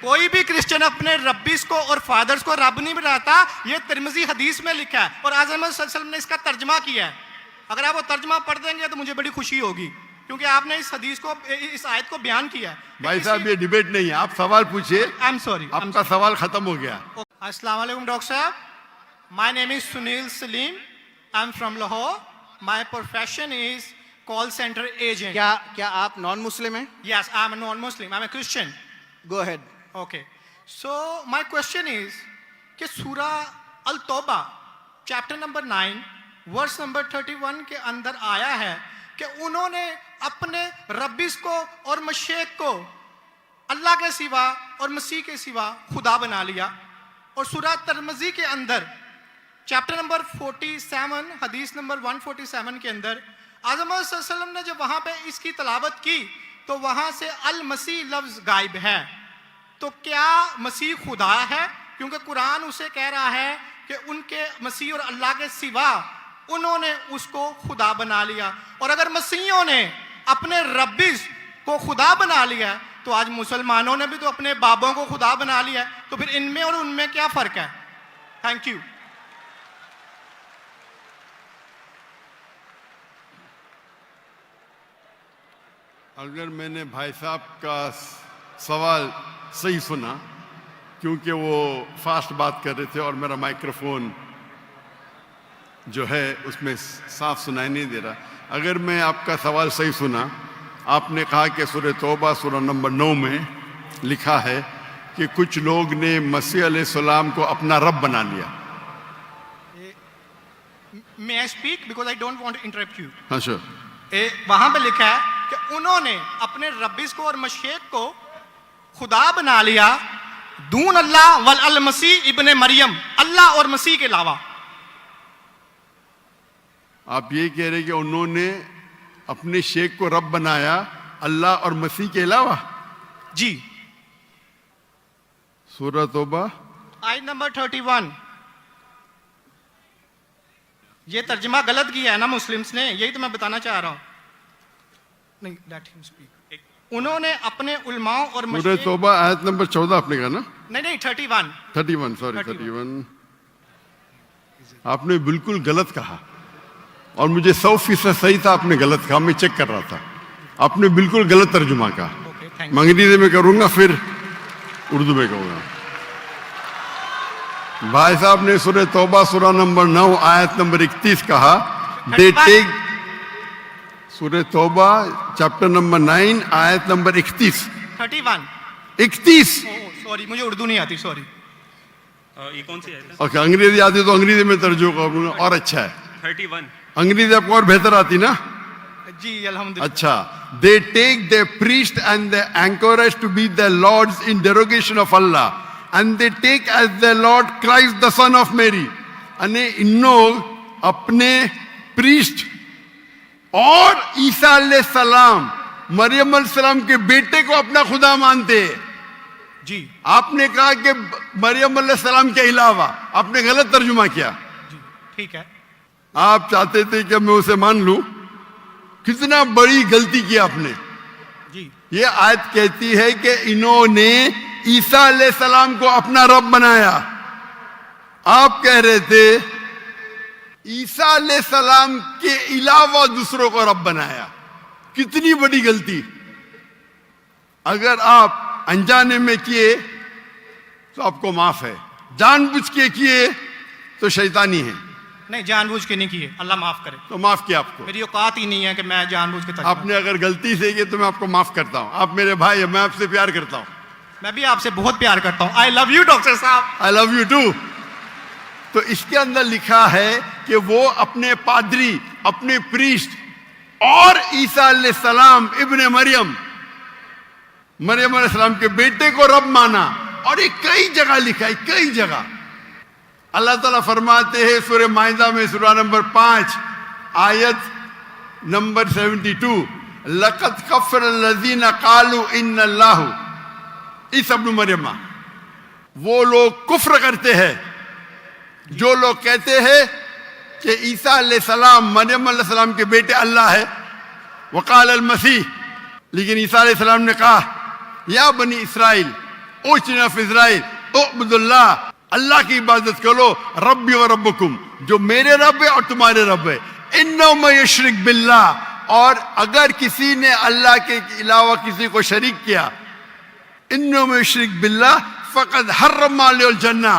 कोई भी क्रिश्चियन अपने रब्बिस को और फादर्स को रब नहीं बनाता, ये तिरमिज़ी हदीस में लिखा है और आज़म सल्लल्लाहु अलैहि वसल्लम ने इसका तर्जमा किया है। अगर आप वो तर्जमा पढ़ देंगे तो मुझे बड़ी खुशी होगी, क्योंकि आपने इस हदीस को, इस आयत को बयान किया है। भाई साहब ये डिबेट नहीं है, आप सवाल पूछिए। आई एम सॉरी, आपका सवाल खत्म हो गया। अस्सलाम वालेकुम डॉक्टर साहब, my name is Sunil Salim, I am from Lahore, my profession is call centre agent. क्या आप नॉन मुस्लिम हैं? Yes, I am a non Muslim, I am a Christian. Go ahead. Okay, so my question is कि सूरा अल तौबा chapter number 9 verse number 31 के अंदर आया है कि उन्होंने अपने रब्बिस को और मशेक को अल्लाह के सिवा और मसीह के सिवा खुदा बना लिया। और सूरा तिरमिज़ी के अंदर चैप्टर नंबर 47 हदीस नंबर 147 के अंदर आज़म सल्लल्लाहु अलैहि वसल्लम ने जब वहाँ पे इसकी तलावत की तो वहाँ से अल मसीह लफ्ज़ गायब है। तो क्या मसीह खुदा है? क्योंकि कुरान उसे कह रहा है कि उनके मसीह और अल्लाह के सिवा उन्होंने उसको खुदा बना लिया। और अगर मसीहों ने अपने रब्बिस को खुदा बना लिया तो आज मुसलमानों ने भी तो अपने बाबों को खुदा बना लिया है, तो फिर इनमें और उनमें क्या फ़र्क है? Thank you. अगर मैंने भाई साहब का सवाल सही सुना, क्योंकि वो फास्ट बात कर रहे थे और मेरा माइक्रोफोन जो है उसमें साफ सुनाई नहीं दे रहा। अगर मैं आपका सवाल सही सुना, आपने कहा कि सूरह तौबा सूरह नंबर 9 में लिखा है कि कुछ लोग ने मसीह अलैहिस्सलाम को अपना रब बना लिया। May I speak because I don't want to interrupt you. हाँ सर। वहां पे लिखा है कि उन्होंने अपने रब्बिस को और मशेक को खुदा बना लिया दून अल्लाह वल अल मसीह इब्ने मरियम, अल्लाह और मसीह के अलावा। आप ये कह रहे कि उन्होंने अपने शेख को रब बनाया अल्लाह और मसीह के अलावा? जी। सूरह तौबा आयत नंबर 31। ये तर्जमा गलत किया है ना मुस्लिम्स ने, यही तो मैं बताना चाह रहा हूं। नहीं, लेट हिम स्पीक। उन्होंने अपने उलमाओं और सूरह तौबा आयत नंबर 14 आपने कहा ना? नहीं 31 सॉरी 31। आपने बिल्कुल गलत कहा और मुझे 100% सही था, आपने गलत कहा, मैं चेक कर रहा था। आपने बिल्कुल गलत तर्जुमा कहा। मैं अंग्रेजी में करूंगा फिर उर्दू में कहूंगा। भाई साहब ने सूरह तौबा सूरह नंबर 9 आयत नंबर 31 कहा। दे टेक सूरह तौबा चैप्टर नंबर 9 आयत नंबर 31। सॉरी, मुझे उर्दू नहीं आती, सॉरी। ये कौन सी है? ओके, अंग्रेजी आती तो अंग्रेजी में तर्जुमा करूंगा और अच्छा है। 31 अंग्रेजी आपको और बेहतर आती ना? जी अल्हम्दुलिल्लाह। अच्छा। They take the priest and the anchorites to be the lords in derogation of Allah and they take as the lord Christ the son of Mary. अने इन लोग अपने प्रीस्ट और ईसा अलैहिस्सलाम मरियम अलैहिस्सलाम के बेटे को अपना खुदा मानते हैं। जी। आपने कहा कि मरियम अलैहिस्सलाम के अलावा, आपने गलत तर्जुमा किया। जी ठीक है। आप चाहते थे कि मैं उसे मान लूं, कितना बड़ी गलती की आपने। जी। ये आयत कहती है कि इन्होंने ईसा अलैहिस्सलाम को अपना रब बनाया। आप कह रहे थे ईसा अलैहिस्सलाम के अलावा दूसरों को रब बनाया। कितनी बड़ी गलती। अगर आप अनजाने में किए तो आपको माफ है, जानबूझ के किए तो शैतानी है। नहीं, जानबूझ के नहीं किए, अल्लाह माफ करे। तो माफ किया आपको। मेरी औकात ही नहीं है कि मैं जानबूझ के। आपने अगर गलती से की तो मैं आपको माफ करता हूं। आप मेरे भाई हैं, मैं आपसे प्यार करता हूं। मैं भी आपसे बहुत प्यार करता हूं। आई लव यू डॉक्टर साहब। I love you too. तो इसके अंदर लिखा है कि वो अपने पादरी, अपने प्रीस्ट और ईसा अलैहिस्सलाम इब्ने मरियम, मरियम अलैहिस्सलाम के बेटे को रब माना। और ये कई जगह लिखा है, कई जगह। अल्लाह ताला फरमाते हैं सूरह माइदा में सूरह नंबर 5 आयत नंबर 72, लक़द कफ़र लज़ीना क़ालू इन्नल्लाहु ईसा इब्न मरियम। वो लोग कुफ्र करते हैं जो लोग कहते हैं कि ईसा अलैहिस्सलाम मरियम अलैहिस्सलाम के बेटे अल्लाह है। वक़ाल अल मसीह, लेकिन ईसा अलैहिस्सलाम ने कहा या बनी इसराइल, O children of Israel, O अब्दुल्लाह, अल्लाह की इबादत करो, रब्बी व रब्बकुम, जो मेरे रब है और तुम्हारे रब है। इन्नो में यशरिक बिल्लाह, और अगर किसी ने अल्लाह के अलावा किसी को शरीक किया, इन्नो में यशरिक बिल्लाह फकद हर्रम अलैहिल जन्ना,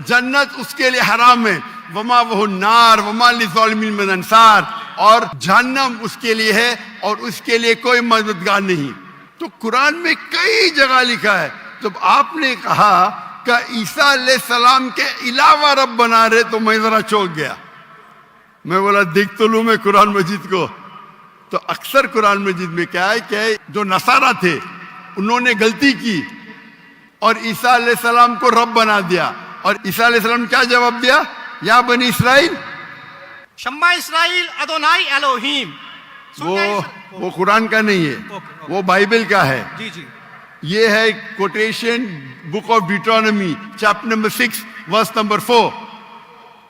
जन्नत उसके लिए हराम है, वमा वह नार वमा लिज़ालिमीन मिन अंसार, और जहन्नम उसके लिए है और उसके लिए कोई मददगार नहीं। तो कुरान में कई जगह लिखा है। जब आपने कहा कि ईसा अलैहिस्सलाम के अलावा रब बना रहे, तो मैं जरा चौंक गया। मैं बोला देख तो लूं मैं कुरान मजीद को। तो अक्सर कुरान मजीद में क्या है कि जो नसारा थे उन्होंने गलती की और ईसा अलैहिस्सलाम को रब बना दिया। और ईसा अलैहिस्सलाम क्या जवाब दिया? या बनी इसराइल, शम्मा इसराइल अदोनाई एलोहीम। वो कुरान का नहीं है, वो बाइबल का है। जी जी। ये है quotation book of Deuteronomy chapter number 6 verse number 4,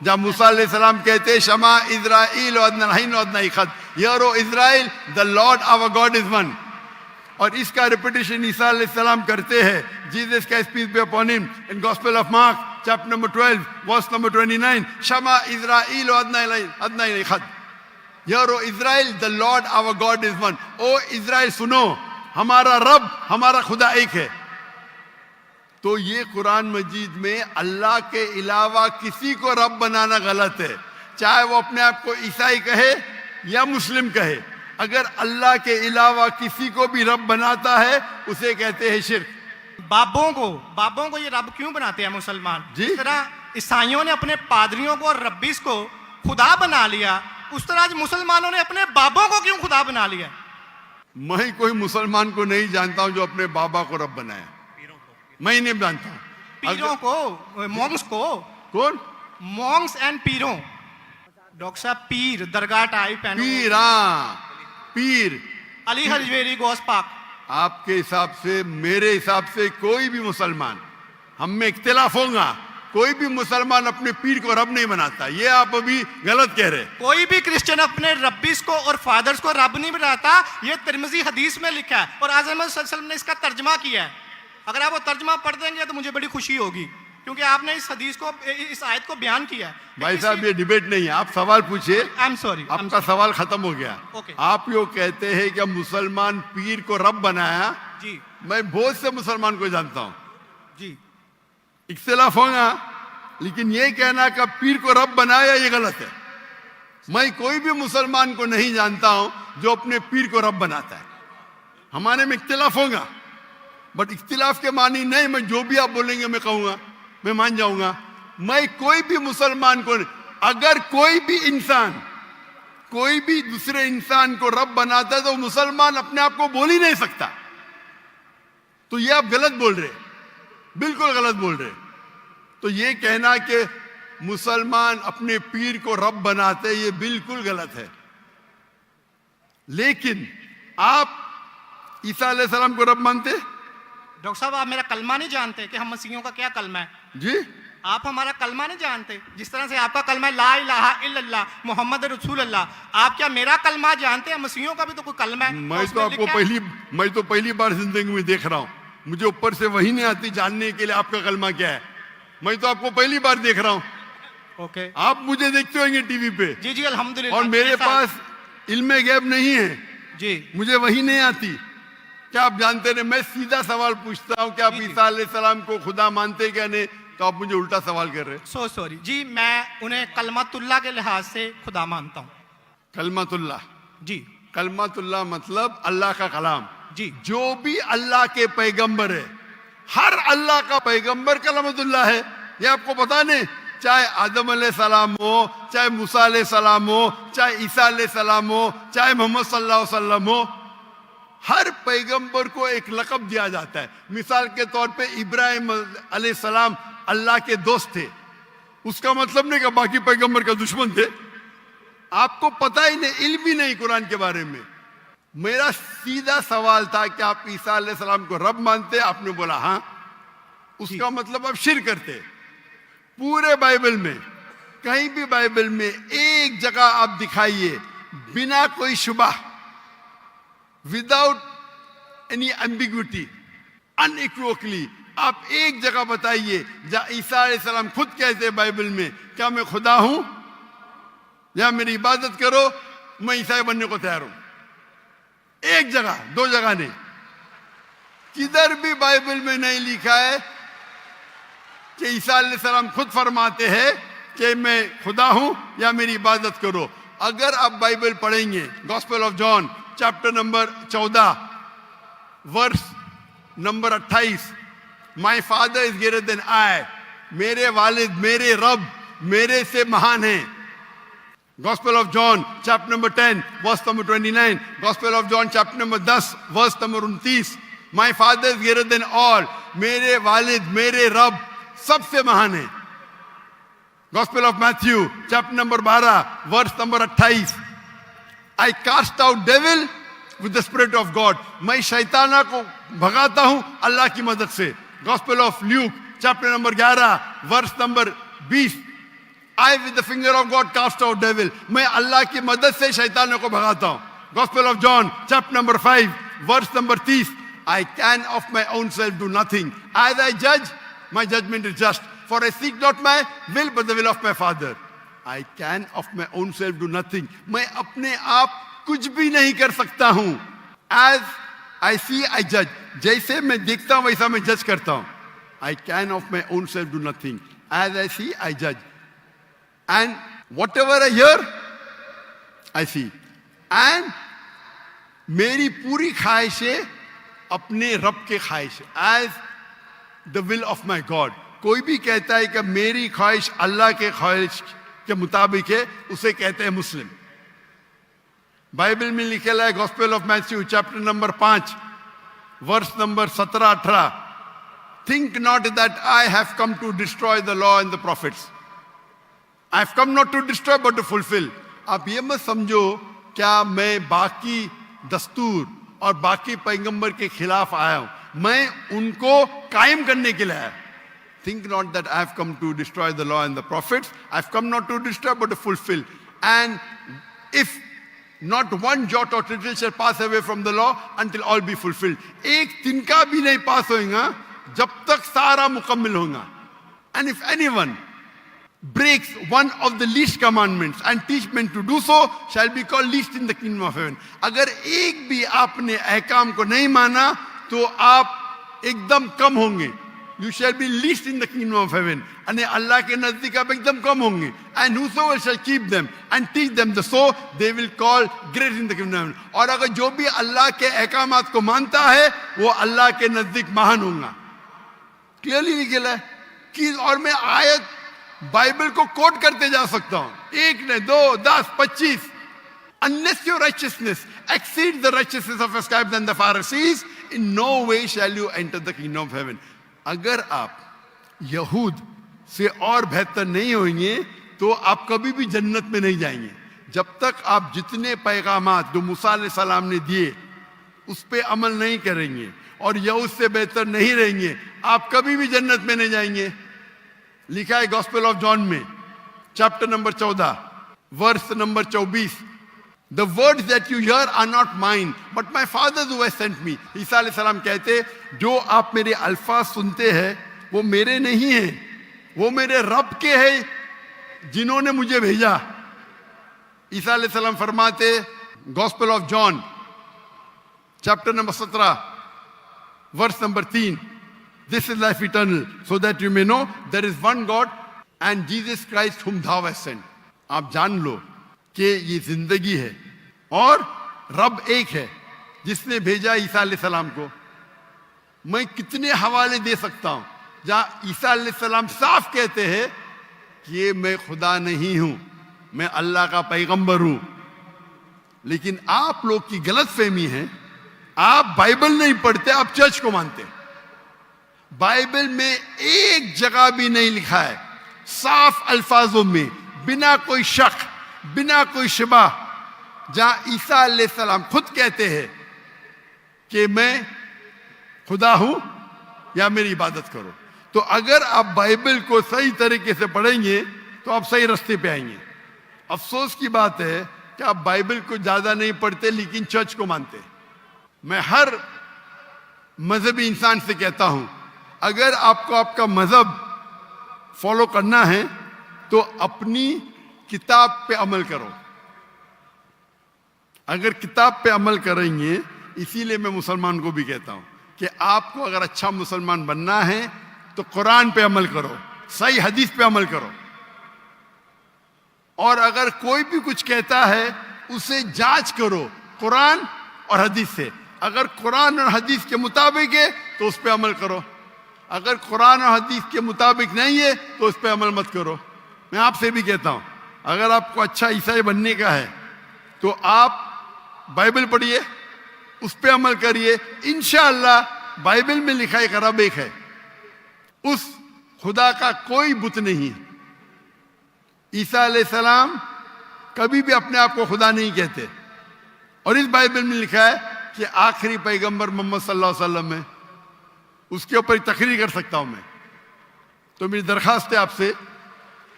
जब मूसा अलैहिस्सलाम कहते हैं शमा इज़राइल वदनहीन वदनईखद, hear O Israel the lord our God is one. और इसका रिपीटेशन ईसा अलैहिस्सलाम करते हैं, जीसस का peace be upon him, in gospel of Mark chapter number 12 verse number 29, शमा इज़राइल वदनईखद, hear O Israel the lord our God is one. O Israel सुनो, हमारा रब, हमारा खुदा एक है। तो ये कुरान मजीद में अल्लाह के अलावा किसी को रब बनाना गलत है, चाहे वो अपने आप को ईसाई कहे या मुस्लिम कहे। अगर अल्लाह के अलावा किसी को भी रब बनाता है उसे कहते हैं शिर्क। बाबों को ये रब क्यों बनाते हैं मुसलमान? जी? जिस तरह ईसाइयों ने अपने पादरियों को और रब्बीस को खुदा बना लिया, उस तरह आज मुसलमानों ने अपने बाबों को क्यों खुदा बना लिया? मैं कोई मुसलमान को नहीं जानता हूं जो अपने बाबा को रब बनाया, मैं नहीं जानता हूं। पीरों को, मॉन्क्स को। कौन? Monks and पीरों। डॉक्टर साहब, पीर दरगाह टाइप है। पीर, हाँ पीर। अली हजवेरी गौस पाक। आपके हिसाब से, मेरे हिसाब से कोई भी मुसलमान, हम में इख्तिलाफ होगा, कोई भी मुसलमान अपने पीर को रब नहीं बनाता। ये आप अभी गलत कह रहे। कोई भी क्रिश्चियन अपने रब्बीस को और फादर्स को रब नहीं बनाता। ये तिरमिजी हदीस में लिखा है और आज़म सल्लल्लाहु अलैहि वसल्लम ने इसका तर्जमा किया है। अगर आप वो तर्जमा पढ़ देंगे तो मुझे बड़ी खुशी होगी, क्योंकि आपने इस हदीस को, इस आयत को बयान किया है। भाई साहब ये डिबेट नहीं है, आप सवाल पूछिए। आई एम सॉरी, आपका सवाल खत्म हो गया। Okay. आप यो कहते हैं कि मुसलमान पीर को रब बनाया। जी मैं बहुत से मुसलमान को जानता हूं, जी। इख्तिलाफ होगा, लेकिन ये कहना कि पीर को रब बनाया ये गलत है। मैं कोई भी मुसलमान को नहीं जानता हूं जो अपने पीर को रब बनाता है। हमारे में इख्तिलाफ होगा, बट इख्तिलाफ के मानी नहीं मैं जो भी आप बोलेंगे मैं कहूंगा, मैं मान जाऊंगा। मैं कोई भी मुसलमान को, अगर कोई भी इंसान कोई भी दूसरे इंसान को रब बनाता है तो मुसलमान अपने आप को बोल ही नहीं सकता। तो ये आप गलत बोल रहे, बिल्कुल गलत बोल रहे। तो ये कहना कि मुसलमान अपने पीर को रब बनाते, ये बिल्कुल गलत है। लेकिन आप ईसा अलैहिस्सलाम को रब मानते? डॉक्टर साहब, आप मेरा कलमा नहीं जानते कि हम मसीहियों का क्या कलमा है? जी, आप हमारा कलमा नहीं जानते। जिस तरह से आपका कलमा है ला इलाहा इल्लल्लाह मोहम्मद रसूल अल्लाह, आप क्या मेरा कलमा जानते हैं? मसीहियों का भी तो कोई कलमा है। मैं तो पहली बार जिंदगी में देख रहा हूं। मुझे ऊपर से वही नहीं आती जानने के लिए आपका कलमा क्या है। मैं तो आपको पहली बार देख रहा हूं। ओके। आप मुझे देखते होंगे टीवी पे। जी जी अल्हम्दुलिल्लाह। और मेरे पास इल्म गैब नहीं है जी, मुझे वही नहीं आती। क्या आप जानते नहीं? मैं सीधा सवाल पूछता हूं कि आप ईसा अलैहिस्सलाम को खुदा मानते क्या नहीं, तो आप मुझे उल्टा सवाल कर रहे हैं। सो सॉरी जी, मैं उन्हें कलमतुल्लाह के लिहाज से खुदा मानता हूँ। कलमतुल्लाह? जी कलमतुल्लाह मतलब अल्लाह का कलाम। जी। जो भी अल्लाह के पैगंबर है, हर अल्लाह का पैगंबर कलमतुल्लाह है। ये आपको पता नहीं? चाहे आदम अलैहिस्सलाम हो, चाहे मूसा अलैहिस्सलाम हो, चाहे ईसा अलैहिस्सलाम हो, चाहे मोहम्मद सल्लल्लाहु अलैहि वसल्लम हो, हर पैगंबर को एक लक़ब दिया जाता है। मिसाल के तौर पे इब्राहिम अलैहिस्सलाम अल्लाह के दोस्त थे, उसका मतलब नहीं कि बाकी पैगंबर का दुश्मन थे। आपको पता ही नहीं, इल्म भी नहीं कुरान के बारे में। मेरा सीधा सवाल था कि आप ईसा अलैहिस्सलाम को रब मानते? आपने बोला हाँ। उसका मतलब आप शिर्क करते। पूरे बाइबल में, कहीं भी बाइबल में एक जगह आप दिखाइए बिना कोई शुबा, विदाउट एनी एम्बिग्विटी, अनइक्वोकली आप एक जगह बताइए जहां ईसा अलैहिस्सलाम खुद कहते हैं बाइबल में, क्या मैं खुदा हूं या मेरी इबादत करो, मैं ईसाई बनने को तैयार हूं। एक जगह, दो जगह नहीं, किधर भी बाइबल में नहीं लिखा है कि ईसा अलैहिस्सलाम खुद फरमाते हैं कि मैं खुदा हूं या मेरी इबादत करो। अगर आप बाइबल पढ़ेंगे, gospel of John chapter number 14 verse number 28, my father is greater than I, मेरे वालिद, मेरे रब मेरे से महान हैं। Gospel of John chapter number 10 verse number 29, gospel of John chapter number 10 verse number 29, my father is greater than all, मेरे वालिद, मेरे रब सबसे महान है। Gospel of Matthew chapter number 12 verse number 28, I cast out devil with the spirit of God, मैं शैताना को भगाता हूं अल्लाह की मदद से। Gospel of Luke chapter number 11 verse number 20, I with the finger of God cast out devil, मैं अल्लाह की मदद से शैतानों को भगाता हूं। Gospel of John chapter number 5 verse number 30, I can of my own self do nothing. As I judge, my judgment is just. For I seek not my will, but the will of my Father. I can of my own self do nothing. मैं अपने आप कुछ भी नहीं कर सकता हूं। As I see, I judge. जैसे मैं देखता हूं वैसा मैं जज करता हूं। I can of my own self do nothing. As I see, I judge. And whatever I hear, I see. And मेरी पूरी ख्वाहिशें अपने रब के ख्वाहिश, as the will of my God. कोई भी कहता है कि मेरी ख्वाहिश अल्लाह के ख्वाहिश के मुताबिक है, उसे कहते हैं मुस्लिम। बाइबल में लिखेला है gospel of Matthew chapter number 5 verse number 17-18, think not that I have come to destroy the law and the prophets, I have come not to destroy but to fulfil. आप ये मत समझो क्या मैं बाकी दस्तूर और बाकी पैगंबर के खिलाफ आया हूं, मैं उनको कायम करने के लिए आया। Think not that I have come to destroy the law and the prophets, I have come not to destroy but to fulfil. And if not one jot or tittle shall pass away from the law until all be fulfilled. एक तिनका भी नहीं पास होगा जब तक सारा मुकम्मल होगा। And if anyone breaks one of the least commandments and teach men to do so shall be called least in the kingdom of heaven। अगर एक भी आपने अहकाम को नहीं माना तो आप एकदम कम होंगे। You shall be least in the kingdom of heaven। यानी अल्लाह के नजदीक आप एकदम कम होंगे। And whosoever shall keep them and teach them the so they will call great in the kingdom of heaven। और अगर जो भी अल्लाह के अहकामात को मानता है वो अल्लाह के नजदीक महान होगा। क्लियरली लिखा है कि, और मैं आयत बाइबल को कोट करते जा सकता हूं, एक ने 2, 10, 25, unless your righteousness exceeds the righteousness of the scribes and the Pharisees, in no way shall you enter the kingdom of heaven। अगर आप यहूद से और बेहतर नहीं होंगे तो आप कभी भी जन्नत में नहीं जाएंगे। जब तक आप जितने पैगामात जो मूसा अलैहिस्सलाम ने दिए उस पे अमल नहीं करेंगे और यहूद से बेहतर नहीं रहेंगे, आप कभी भी जन्नत में नहीं जाएंगे। लिखा है गॉस्पेल ऑफ जॉन में chapter number 14 verse number 24, the words that you hear are not mine but my father who has sent me. ईसा अलैहिस्सलाम कहते जो आप मेरे अल्फाज सुनते हैं वो मेरे नहीं हैं, वो मेरे रब के हैं जिन्होंने मुझे भेजा। ईसा अलैहिस्सलाम फरमाते gospel of John chapter number 17 verse number 3, this is life eternal so that you may know there is one God and Jesus Christ whom thou hast sent। आप जान लो कि ये जिंदगी है और रब एक है जिसने भेजा ईसा अलैहिस्सलाम को। मैं कितने हवाले दे सकता हूं जहां ईसा अलैहिस्सलाम साफ कहते हैं कि मैं खुदा नहीं हूं, मैं अल्लाह का पैगंबर हूं। लेकिन आप लोग की गलतफहमी है, आप बाइबल नहीं पढ़ते, आप चर्च को मानते। बाइबल में एक जगह भी नहीं लिखा है साफ अल्फाजों में, बिना कोई शक, बिना कोई शिबा, जहां ईसा अलैहिस्सलाम खुद कहते हैं कि मैं खुदा हूं या मेरी इबादत करो। तो अगर आप बाइबल को सही तरीके से पढ़ेंगे तो आप सही रास्ते पे आएंगे। अफसोस की बात है कि आप बाइबल को ज्यादा नहीं पढ़ते लेकिन चर्च को मानते। मैं हर मजहबी इंसान से कहता हूं, अगर आपको आपका मजहब फॉलो करना है तो अपनी किताब पे अमल करो। अगर किताब पे अमल करेंगे, इसीलिए मैं मुसलमान को भी कहता हूं कि आपको अगर अच्छा मुसलमान बनना है तो कुरान पे अमल करो, सही हदीस पे अमल करो। और अगर कोई भी कुछ कहता है उसे जांच करो कुरान और हदीस से। अगर कुरान और हदीस के मुताबिक है तो उस पे अमल करो, अगर कुरान और हदीस के मुताबिक नहीं है तो उस पे अमल मत करो। मैं आपसे भी कहता हूं, अगर आपको अच्छा ईसाई बनने का है तो आप बाइबल पढ़िए, उस पे अमल करिए। इंशाअल्लाह बाइबल में लिखा एक रब एक है, उस खुदा का कोई बुत नहीं है। ईसा अलैहिस्सलाम कभी भी अपने आप को खुदा नहीं कहते, और इस बाइबल में लिखा है कि आखिरी पैगंबर मोहम्मद सल्लल्लाहु अलैहि वसल्लम है। उसके ऊपर तकरीर कर सकता हूं मैं। तो मेरी दरखास्त है आपसे,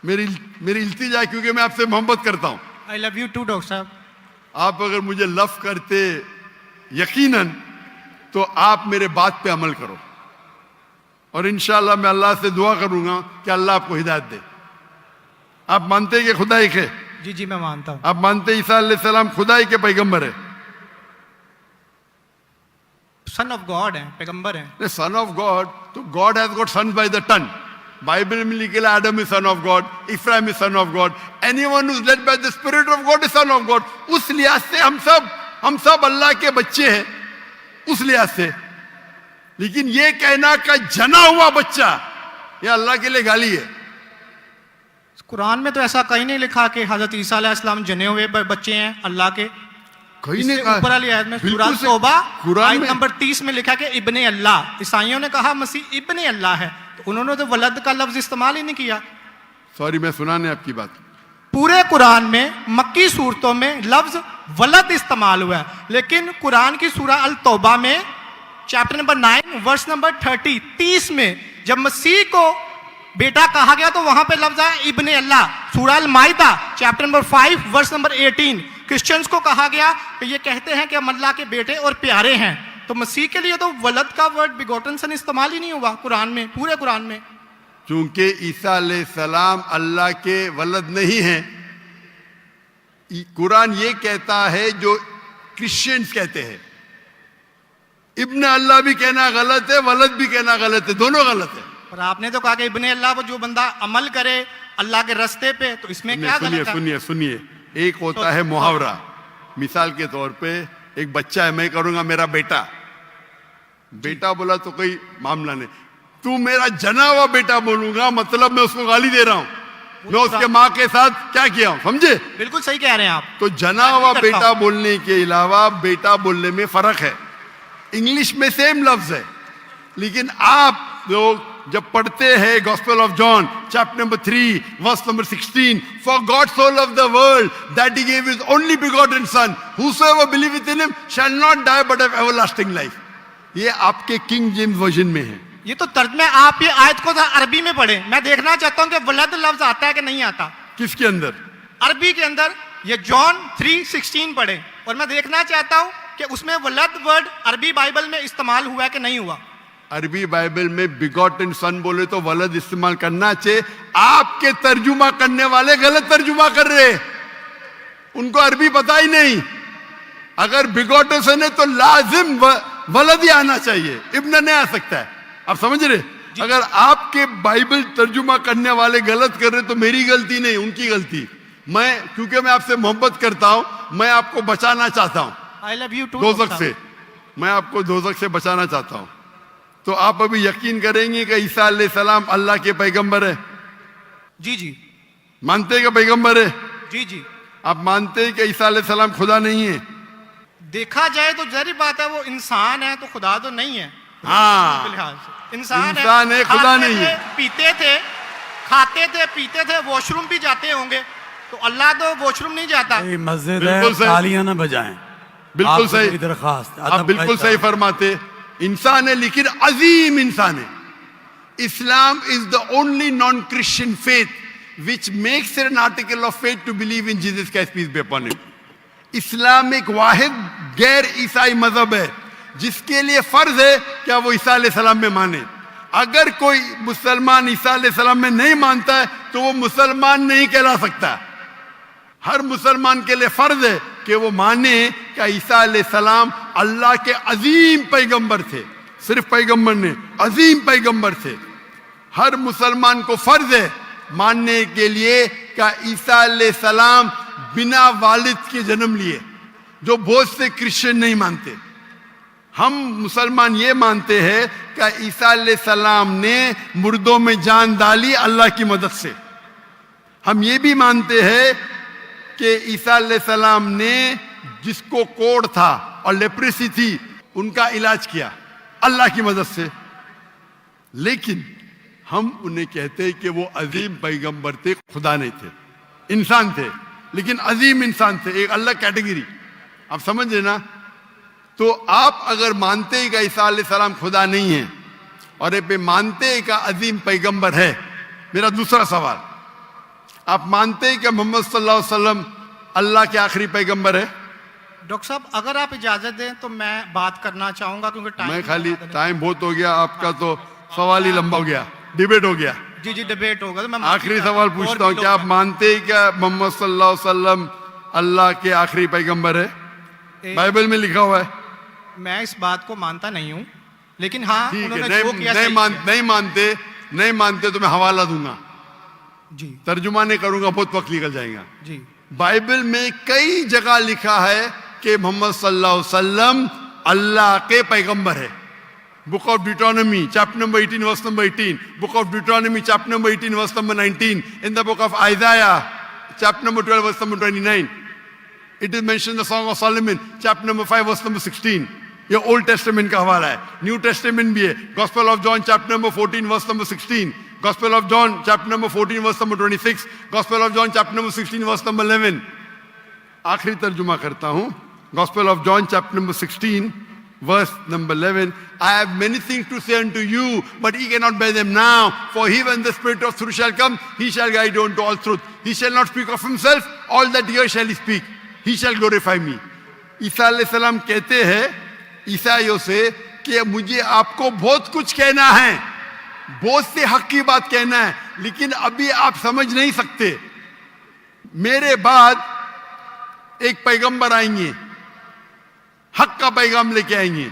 मेरी इल्तिजा है, क्योंकि मैं आपसे मोहब्बत करता हूं। I love you too doctor साहब। आप अगर मुझे लव करते यकीनन तो आप मेरे बात पे अमल करो, और इंशाअल्लाह मैं अल्लाह से दुआ करूंगा कि अल्लाह आपको हिदायत दे। आप मानते हैं कि खुदा एक है? जी जी मैं मानता हूँ। आप मानते हैं ईसा अलैहिस्सलाम खुदा ही के पैगंबर है? सन ऑफ गॉड है, पैगंबर है। सन ऑफ गॉड, तो God has got sons by the ton. Bible में लिखा है Adam is son of God, Ephraim is son of God, anyone who is led by the spirit of God is son of God. उस लिहाज से हम सब अल्लाह के बच्चे हैं, उस लिहाज से। लेकिन ये कहना का जना हुआ बच्चा, ये अल्लाह के लिए गाली है। कुरान में तो ऐसा कहीं नहीं लिखा कि हजरत ईसा अलैहिस्सलाम जने हुए बच्चे हैं अल्लाह के। कहीं नहीं ऊपर वाली आयत में सूरह तौबा आयत नंबर 30 में लिखा कि इब्ने अल्लाह। ईसाइयों ने कहा मसीह इब्ने अल्लाह है, तो उन्होंने तो वलद का लफ्ज इस्तेमाल ही नहीं किया। सॉरी, मैं सुना नहीं आपकी बात। पूरे कुरान में मक्की सूरतों में लफ्ज वलद इस्तेमाल हुआ है, लेकिन कुरान की सूरह अल तौबा में चैप्टर नंबर 9 वर्स नंबर 30 में जब मसीह को बेटा कहा गया तो वहां पे लफ्ज आया इब्ने अल्लाह। सूरह अल माइदा chapter number 5 verse number 18 Christians को कहा गया कि ये कहते हैं कि हम अल्लाह के बेटे और प्यारे हैं। तो मसीह के लिए तो वलद का वर्ड बिगोटन सन इस्तेमाल ही नहीं हुआ कुरान में, पूरे कुरान में। चूंकि ईसा अलैहिस्सलाम अल्लाह के वलद नहीं है, कुरान ये कहता है जो क्रिश्चियंस कहते हैं। इब्ने अल्लाह भी कहना गलत है, वलद भी कहना गलत है, दोनों गलत है। और आपने तो कहा कि इब्ने अल्लाह पर जो बंदा अमल करे अल्लाह के रास्ते पे, तो इसमें क्या गलत है? सुनिए, एक होता है मुहावरा। मिसाल के तौर पे एक बच्चा है, मैं करूंगा मेरा बेटा, बेटा बोला तो कोई मामला नहीं। तू मेरा जना हुआ बेटा बोलूंगा मतलब मैं उसको गाली दे रहा हूं, मैं उसके माँ के साथ क्या किया हूं, समझे? बिल्कुल सही कह रहे हैं आप। तो जना हुआ बेटा बोलने के अलावा बेटा बोलने में फर्क है। इंग्लिश में सेम लफ्ज है, लेकिन आप लोग जब पढ़ते हैं gospel of John chapter number 3 verse number 16, for God so loved the world that he gave his only begotten son, whosoever believeth in him shall not die but have everlasting life. ये आपके king James version में है। ये तो तर्जमे आप ये आयत को अरबी में पढ़े। मैं देखना चाहता हूं कि वलद लफ्ज आता है कि नहीं आता। किसके अंदर? अरबी के अंदर। ये जॉन 3:16 पढ़े, और मैं देखना चाहता हूं कि उसमें वलद वर्ड अरबी बाइबल में इस्तेमाल हुआ है कि नहीं हुआ। अरबी बाइबल में बिगॉटन सन बोले तो वलद इस्तेमाल करना चाहिए। आपके तर्जुमा करने वाले गलत तर्जुमा कर रहे हैं, उनको अरबी पता ही नहीं। अगर बिगॉटन सन है तो लाजिम वलद ही आना चाहिए, इब्न नहीं आ सकता है। आप समझ रहे? अगर आपके बाइबल तर्जुमा करने वाले गलत कर रहे तो मेरी गलती नहीं, उनकी गलती। क्योंकि मैं आपसे मोहब्बत करता हूं, मैं आपको बचाना चाहता हूं आई लव यू टू दोज़ख से, मैं आपको दोज़ख से बचाना चाहता हूं। तो आप अभी यकीन करेंगे कि ईसा अलैहिस्सलाम अल्लाह के पैगंबर है? जी जी मानते हैं कि पैगंबर है? जी जी। आप मानते हैं कि ईसा अलैहिस्सलाम खुदा नहीं है? देखा जाए तो जहरी बात है, वो इंसान है तो खुदा तो नहीं है। हाँ, इंसान है, खुदा नहीं है। पीते थे, खाते थे, पीते थे, वॉशरूम भी जाते होंगे, तो अल्लाह तो वॉशरूम नहीं जाता। मस्जिद है, तालियां ना बजाएं। बिल्कुल सही दरखास्त, आप बिल्कुल सही फरमाते। इंसान है लेकिन अजीम इंसान है। Islam is the only non Christian faith which makes an article of faith to believe in Jesus Christ peace be upon him. इस्लाम एक वाहिद गैर ईसाई मजहब है जिसके लिए फर्ज है क्या वो ईसा अलैहिस्सलाम में माने। अगर कोई मुसलमान ईसा अलैहिस्सलाम में नहीं मानता है तो वो मुसलमान नहीं कहला सकता। हर मुसलमान के लिए फर्ज है कि वो माने कि ईसा अलैहिस्सलाम अल्लाह के अजीम पैगंबर थे। सिर्फ पैगंबर नहीं, अजीम पैगंबर थे। हर मुसलमान को फर्ज है मानने के लिए कि ईसा अलैहिस्सलाम बिना वालिद के जन्म लिए, जो बहुत से क्रिश्चियन नहीं मानते। हम मुसलमान ये मानते हैं कि ईसा अलैहिस्सलाम ने मुर्दों में जान डाली अल्लाह की मदद से। हम ये भी मानते हैं कि ईसा अलैहिस्सलाम ने जिसको कोढ़ था और लेप्रेसी थी उनका इलाज किया अल्लाह की मदद से। लेकिन हम उन्हें कहते हैं कि वो अजीम पैगंबर थे, खुदा नहीं थे, इंसान थे, लेकिन अजीम इंसान थे, एक अलग कैटेगरी। आप समझ रहे ना? तो आप अगर मानते हैं कि ईसा अलैहिस्सलाम खुदा नहीं है और ये मानते हैं कि अजीम पैगंबर है, मेरा दूसरा सवाल, आप मानते हैं कि मोहम्मद सल्लल्लाहु अलैहि वसल्लम अल्लाह के आखिरी पैगंबर है? डॉक्टर साहब अगर आप इजाजत दें तो मैं बात करना चाहूंगा, क्योंकि मैं खाली टाइम बहुत हो गया, आपका तो सवाल ही लंबा हो गया, डिबेट हो गया। जी डिबेट होगा। तो मैं आखिरी सवाल पूछता हूँ, क्या आप मानते हैं क्या मोहम्मद सल्लल्लाहु अलैहि वसल्लम अल्लाह के आखिरी पैगंबर है? बाइबल में लिखा हुआ है। मैं इस बात को मानता नहीं हूँ, लेकिन हाँ ठीक है, उन्होंने जो किया नहीं सही किया। नहीं मानते तो मैं हवाला दूंगा, जी तर्जुमा नहीं करूंगा, बहुत वक्त निकल जाएगा। जी बाइबल में कई जगह लिखा है कि मोहम्मद सल्लल्लाहु अलैहि वसल्लम अल्लाह के पैगंबर है। Book of Deuteronomy chapter number 18 verse number 18, book of Deuteronomy chapter number 18 verse number 19, in the book of Isaiah chapter number 12 verse number 29, it is mention the song of Solomon chapter number 5 verse number 16। ये old testament का हवाला है, new testament भी है। Gospel of John chapter number 14 verse number 16, gospel of John chapter number 14 verse number 26, gospel of John chapter number 16 verse number 11। आखिरी तर्जुमा करता हूं, gospel of John chapter number 16 verse number 11, I have many things to say unto you, but ye cannot bear them now. For he, when the Spirit of truth shall come, he shall guide you unto all truth. He shall not speak of himself, all that here shall he speak. He shall glorify me. ईसा अलैहिस्सलाम कहते हैं ईसाइयों से कि मुझे आपको बहुत कुछ कहना है, बहुत से हक की बात कहना है, लेकिन अभी आप समझ नहीं सकते। मेरे बाद एक पैगंबर आएंगे, हक का पैगाम लेके आएंगे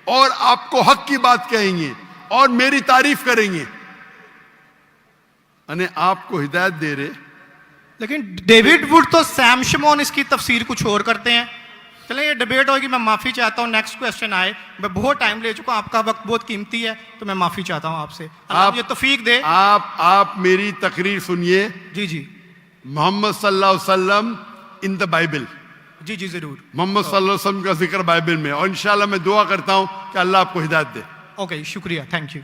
और आपको हक की बात कहेंगे और मेरी तारीफ करेंगे, अने आपको हिदायत दे रहे। लेकिन डेविड वुड तो सैम शमोन इसकी तफसीर कुछ और करते हैं। चले ये डिबेट होगी, मैं माफी चाहता हूँ। नेक्स्ट क्वेश्चन आए, मैं बहुत टाइम ले चुका हूँ, आपका वक्त बहुत कीमती है, तो मैं माफी चाहता हूँ आपसे। आप ये तौफीक दे। आप मेरी तकरीर सुनिए। जी जी मोहम्मद सल्लल्लाहु अलैहि वसल्लम इन द बाइबल, जी जी जरूर। मोहम्मद सल्लल्लाहु अलैहि वसल्लम का जिक्र बाइबल में, और इंशाल्लाह मैं दुआ करता हूं कि अल्लाह आपको हिदायत दे। ओके शुक्रिया, थैंक यू।